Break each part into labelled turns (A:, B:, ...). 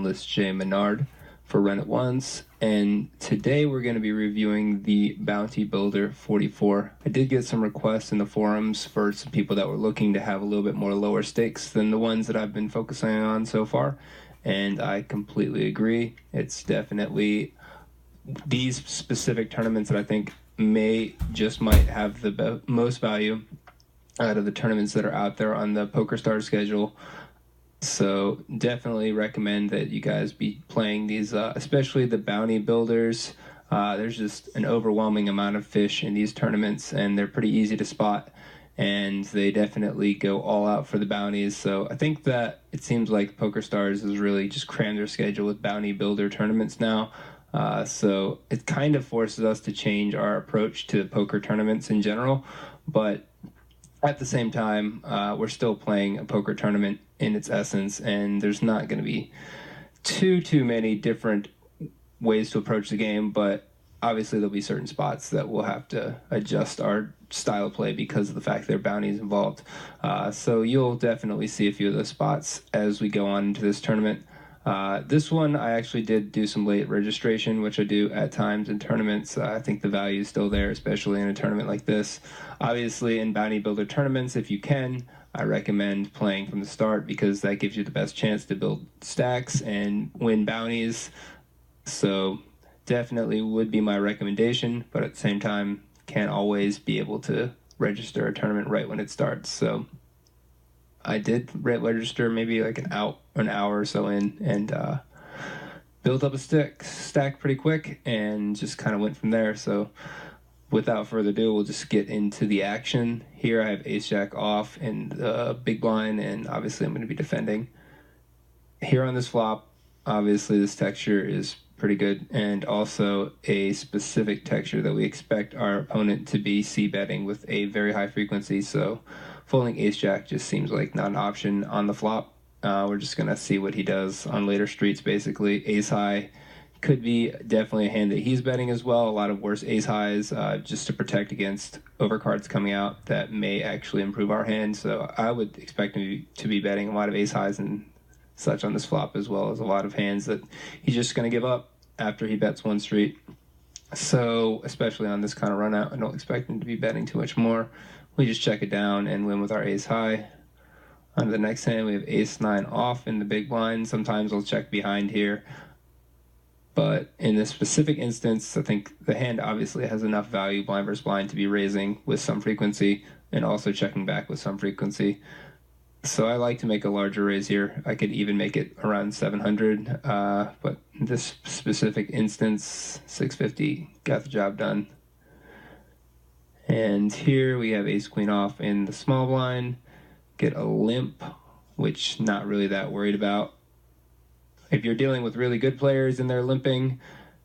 A: Endless J Menard for Run It Once, and today we're going to be reviewing the Bounty Builder 44. I did get some requests in the forums for some people that were looking to have a little bit more lower stakes than the ones that I've been focusing on so far, and I completely agree. It's definitely these specific tournaments that I think might have the most value out of the tournaments that are out there on the PokerStars schedule. So definitely recommend that you guys be playing these, especially the bounty builders. There's just an overwhelming amount of fish in these tournaments, and they're pretty easy to spot, and they definitely go all out for the bounties. So I think that it seems like PokerStars has really just crammed their schedule with bounty builder tournaments now. So it kind of forces us to change our approach to poker tournaments in general, but at the same time, we're still playing a poker tournament in its essence, and there's not going to be too many different ways to approach the game, but obviously there'll be certain spots that we'll have to adjust our style of play because of the fact there are bounties involved. So you'll definitely see a few of those spots as we go on into this tournament. This one, I actually did do some late registration, which I do at times in tournaments. I think the value is still there, especially in a tournament like this. Obviously, in bounty builder tournaments, if you can, I recommend playing from the start because that gives you the best chance to build stacks and win bounties. So definitely would be my recommendation, but at the same time, can't always be able to register a tournament right when it starts. So I did register maybe like an hour or so in, and built up a stack pretty quick, and just kind of went from there. So without further ado, we'll just get into the action. Here I have ace jack off in the big blind, and obviously I'm going to be defending. Here on this flop, obviously this texture is pretty good, and also a specific texture that we expect our opponent to be c-betting with a very high frequency. So folding ace jack just seems like not an option on the flop. We're just going to see what he does on later streets, basically. Ace high could be definitely a hand that he's betting as well. A lot of worse ace highs just to protect against overcards coming out that may actually improve our hand. So I would expect him to be betting a lot of ace highs and such on this flop, as well as a lot of hands that he's just going to give up after he bets one street. So especially on this kind of run out, I don't expect him to be betting too much more. We just check it down and win with our ace high. On to the next hand, we have ace 9 off in the big blind. Sometimes I'll check behind here, but in this specific instance, I think the hand obviously has enough value, blind versus blind, to be raising with some frequency and also checking back with some frequency. So I like to make a larger raise here. I could even make it around 700, but in this specific instance, 650 got the job done. And here we have ace queen off in the small blind, get a limp, which not really that worried about. If you're dealing with really good players and they're limping,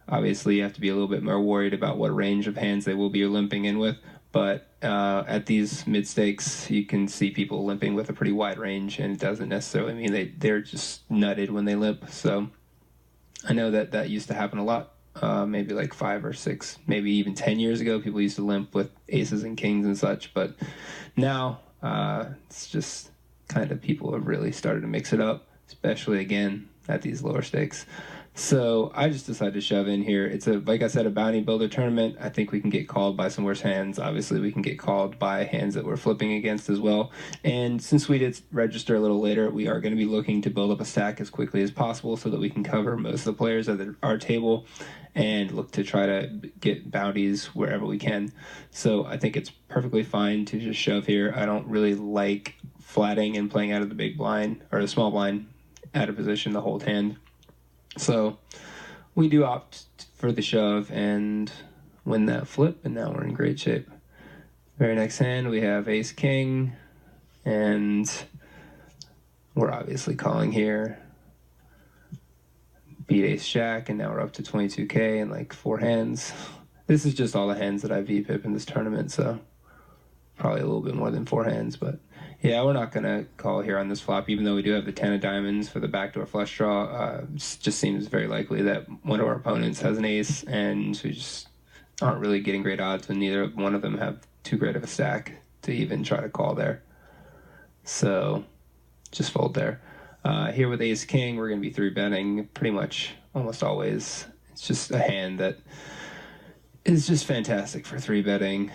A: obviously you have to be a little bit more worried about what range of hands they will be limping in with. But at these mid stakes, you can see people limping with a pretty wide range, and it doesn't necessarily mean they're just nutted when they limp. So I know that used to happen a lot. Maybe like 5 or 6, maybe even 10 years ago, people used to limp with aces and kings and such. But now it's just kind of people have really started to mix it up, especially again at these lower stakes. So I just decided to shove in here. It's like I said, a bounty builder tournament. I think we can get called by some worse hands. Obviously, we can get called by hands that we're flipping against as well. And since we did register a little later, we are going to be looking to build up a stack as quickly as possible so that we can cover most of the players at our table and look to try to get bounties wherever we can. So I think it's perfectly fine to just shove here. I don't really like flatting and playing out of the big blind or the small blind out of position the whole hand. So we do opt for the shove and win that flip, and now we're in great shape. Very next hand, we have ace king, and we're obviously calling here. Beat ace jack, and now we're up to 22k in like 4 hands. This is just all the hands that I VPIP in this tournament, so probably a little bit more than 4 hands, but yeah, we're not going to call here on this flop, even though we do have the 10 of diamonds for the backdoor flush draw. It just seems very likely that one of our opponents has an ace, and we just aren't really getting great odds when neither one of them have too great of a stack to even try to call there. So just fold there. Here with ace king, we're going to be 3-betting pretty much almost always. It's just a hand that is just fantastic for 3-betting.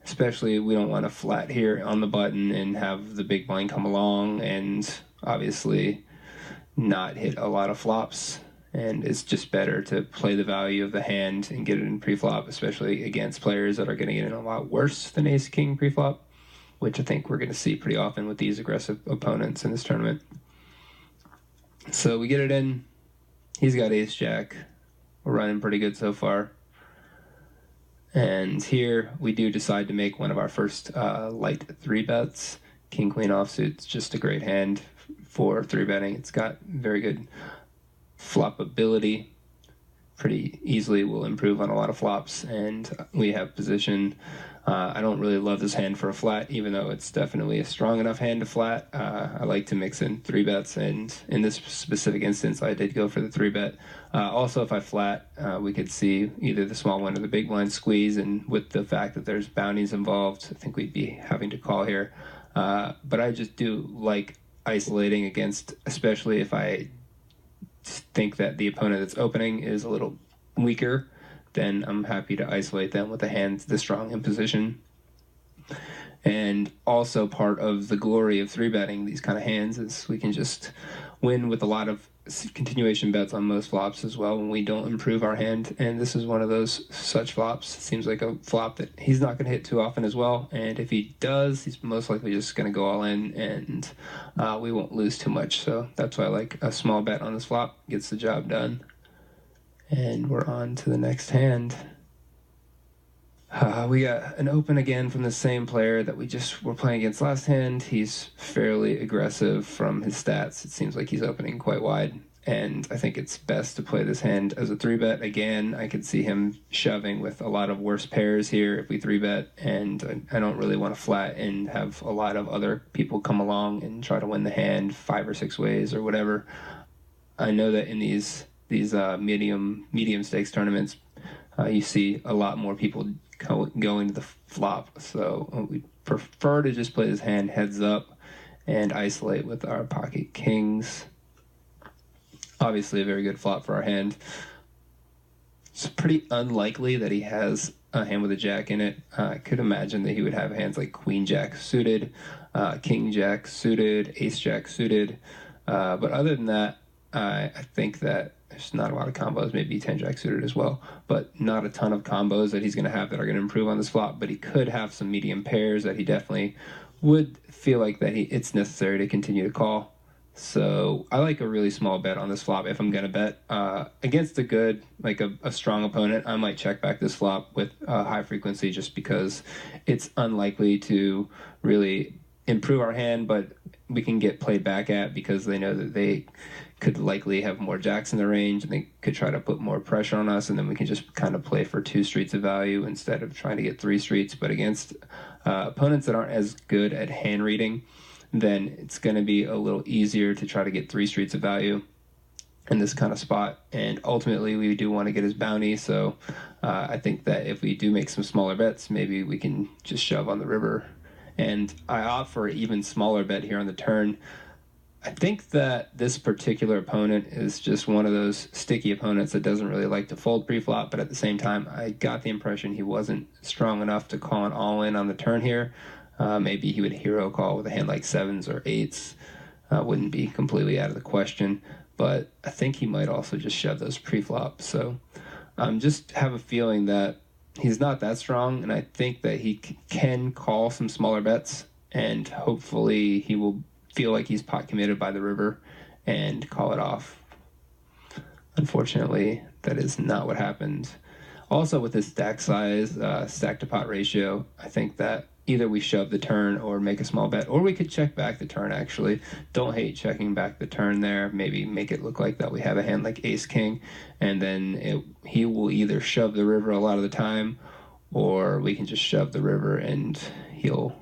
A: Especially we don't want to flat here on the button and have the big blind come along and obviously not hit a lot of flops. And it's just better to play the value of the hand and get it in pre-flop, especially against players that are going to get in a lot worse than ace king pre-flop, which I think we're going to see pretty often with these aggressive opponents in this tournament. So we get it in. He's got ace jack. We're running pretty good so far. And here we do decide to make one of our first light 3-bets. King queen offsuit's just a great hand for 3-betting. It's got very good flop ability. Pretty easily will improve on a lot of flops, and we have position. I don't really love this hand for a flat, even though it's definitely a strong enough hand to flat. I like to mix in 3-bets, and in this specific instance, I did go for the 3-bet. Also, if I flat, we could see either the small one or the big blind squeeze, and with the fact that there's bounties involved, I think we'd be having to call here. But I just do like isolating against, especially if I think that the opponent that's opening is a little weaker, then I'm happy to isolate them with a hand this strong in position. And also part of the glory of 3-betting these kind of hands is we can just win with a lot of continuation bets on most flops as well when we don't improve our hand. And this is one of those such flops. It seems like a flop that he's not going to hit too often as well. And if he does, he's most likely just going to go all in, and we won't lose too much. So that's why I like a small bet on this flop. Gets the job done. And we're on to the next hand. We got an open again from the same player that we just were playing against last hand. He's fairly aggressive from his stats. It seems like he's opening quite wide, and I think it's best to play this hand as a 3-bet. Again, I could see him shoving with a lot of worse pairs here if we 3-bet, and I don't really want to flat and have a lot of other people come along and try to win the hand 5 or 6 ways or whatever. I know that in these medium stakes tournaments, you see a lot more people go into the flop, so we prefer to just play this hand heads up and isolate with our pocket kings. Obviously a very good flop for our hand. It's pretty unlikely that he has a hand with a jack in it. I could imagine that he would have hands like queen jack suited, king jack suited, ace jack suited, but other than that, I think that there's not a lot of combos, maybe 10 jack suited as well, but not a ton of combos that he's going to have that are going to improve on this flop. But he could have some medium pairs that he definitely would feel like that it's necessary to continue to call. So I like a really small bet on this flop if I'm going to bet. Against a good, like a strong opponent, I might check back this flop with high frequency just because it's unlikely to really improve our hand, but we can get played back at because they know that they could likely have more jacks in the range and they could try to put more pressure on us, and then we can just kind of play for 2 streets of value instead of trying to get 3 streets. But against opponents that aren't as good at hand reading, then it's going to be a little easier to try to get 3 streets of value in this kind of spot. And ultimately we do want to get his bounty, so I think that if we do make some smaller bets, maybe we can just shove on the river. And I opt for an even smaller bet here on the turn. I think that this particular opponent is just one of those sticky opponents that doesn't really like to fold pre-flop, but at the same time, I got the impression he wasn't strong enough to call an all-in on the turn here. Maybe he would hero call with a hand like 7s or 8s. Wouldn't be completely out of the question, but I think he might also just shove those pre-flop. So just have a feeling that he's not that strong, and I think that he can call some smaller bets, and hopefully he will feel like he's pot committed by the river and call it off. Unfortunately, that is not what happened. Also, with this stack size, stack to pot ratio, I think that either we shove the turn or make a small bet, or we could check back the turn, actually. Don't hate checking back the turn there. Maybe make it look like that we have a hand like ace king, and then he will either shove the river a lot of the time, or we can just shove the river and he'll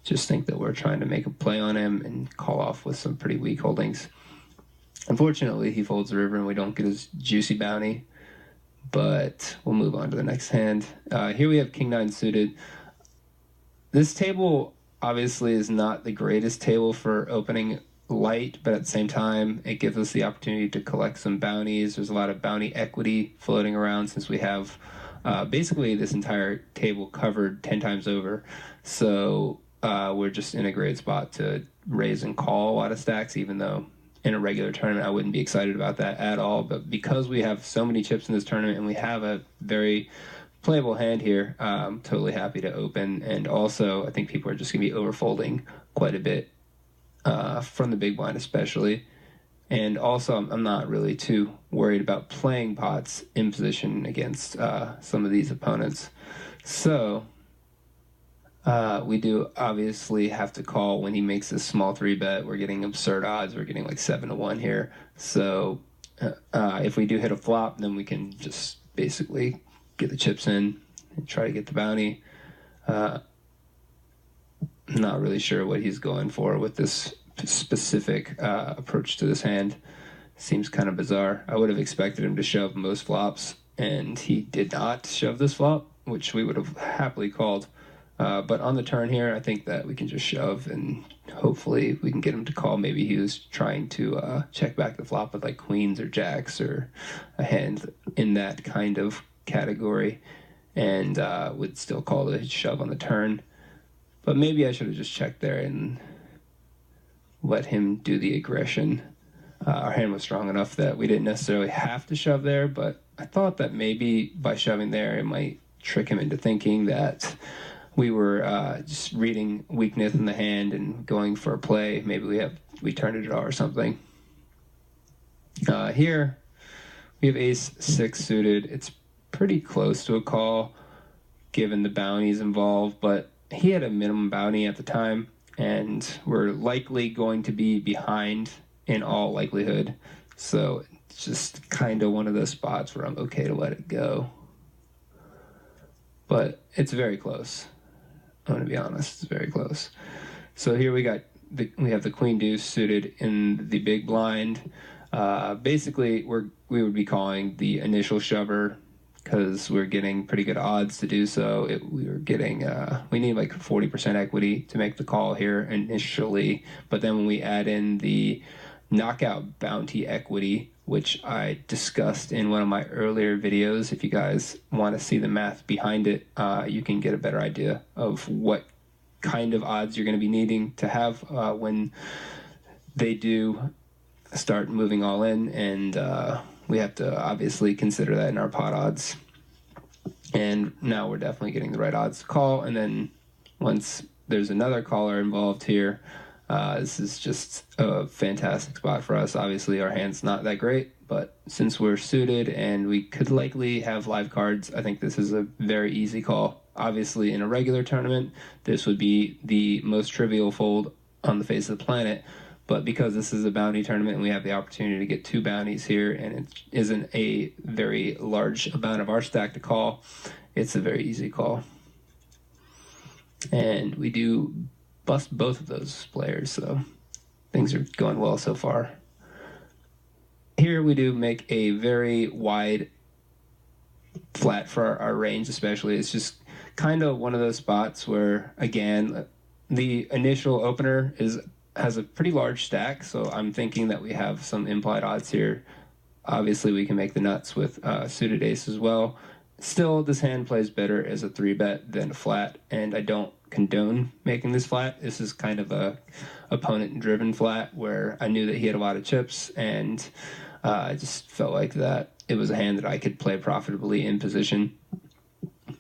A: just think that we're trying to make a play on him and call off with some pretty weak holdings. Unfortunately, he folds the river and we don't get his juicy bounty, but we'll move on to the next hand. Here we have king 9 suited. This table obviously is not the greatest table for opening light, but at the same time, it gives us the opportunity to collect some bounties. There's a lot of bounty equity floating around since we have basically this entire table covered 10 times over. So we're just in a great spot to raise and call a lot of stacks, even though in a regular tournament I wouldn't be excited about that at all. But because we have so many chips in this tournament and we have a very playable hand here, I'm totally happy to open. And also, I think people are just going to be overfolding quite a bit from the big blind especially. And also, I'm not really too worried about playing pots in position against some of these opponents. So we do obviously have to call when he makes this small 3-bet. We're getting absurd odds. We're getting like 7-1 here. So if we do hit a flop, then we can just basically get the chips in and try to get the bounty. Not really sure what he's going for with this specific approach to this hand. Seems kind of bizarre. I would have expected him to shove most flops, and he did not shove this flop, which we would have happily called. But on the turn here, I think that we can just shove, and hopefully we can get him to call. Maybe he was trying to check back the flop with like queens or jacks or a hand in that kind of category, and would still call the shove on the turn. But maybe I should have just checked there and let him do the aggression. Our hand was strong enough that we didn't necessarily have to shove there, but I thought that maybe by shoving there, it might trick him into thinking that we were just reading weakness in the hand and going for a play. Maybe we turned it off or something. Here, we have ace-6 suited. It's pretty close to a call, given the bounties involved, but he had a minimum bounty at the time, and we're likely going to be behind in all likelihood. So it's just kind of one of those spots where I'm okay to let it go. But it's very close. I'm going to be honest, it's very close. So here we have the queen deuce suited in the big blind. Basically, we would be calling the initial shover because we're getting pretty good odds to do so. We need like 40% equity to make the call here initially, but then when we add in the knockout bounty equity, which I discussed in one of my earlier videos, if you guys want to see the math behind it, you can get a better idea of what kind of odds you're going to be needing to have when they do start moving all in, and we have to obviously consider that in our pot odds. And now we're definitely getting the right odds to call, and then once there's another caller involved here, this is just a fantastic spot for us. Obviously, our hand's not that great, but since we're suited and we could likely have live cards, I think this is a very easy call. Obviously, in a regular tournament, this would be the most trivial fold on the face of the planet, but because this is a bounty tournament and we have the opportunity to get 2 bounties here, and it isn't a very large amount of our stack to call, it's a very easy call. And we do bust both of those players, so things are going well so far. Here we do make a very wide flat for our range, especially. It's just kind of one of those spots where, again, the initial opener has a pretty large stack, so I'm thinking that we have some implied odds here. Obviously, we can make the nuts with suited ace as well. Still, this hand plays better as a 3-bet than a flat, and I don't condone making this flat. This is kind of a opponent-driven flat where I knew that he had a lot of chips, and I just felt like that it was a hand that I could play profitably in position.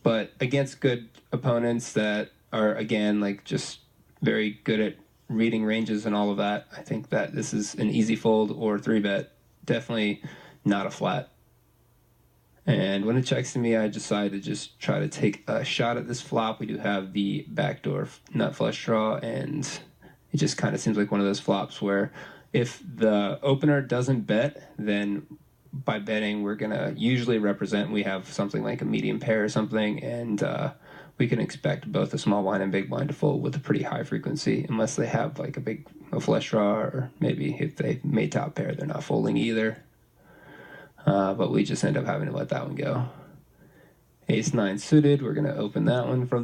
A: But against good opponents that are, again, like just very good at reading ranges and all of that, I think that this is an easy fold or 3-bet. Definitely not a flat. And when it checks to me, I decide to just try to take a shot at this flop. We do have the backdoor nut flush draw, and it just kind of seems like one of those flops where if the opener doesn't bet, then by betting, we're going to usually represent we have something like a medium pair or something, and we can expect both the small blind and big blind to fold with a pretty high frequency, unless they have like a flush draw, or maybe if they made top pair, they're not folding either. But we just end up having to let that one go. Ace-9 suited, we're going to open that one from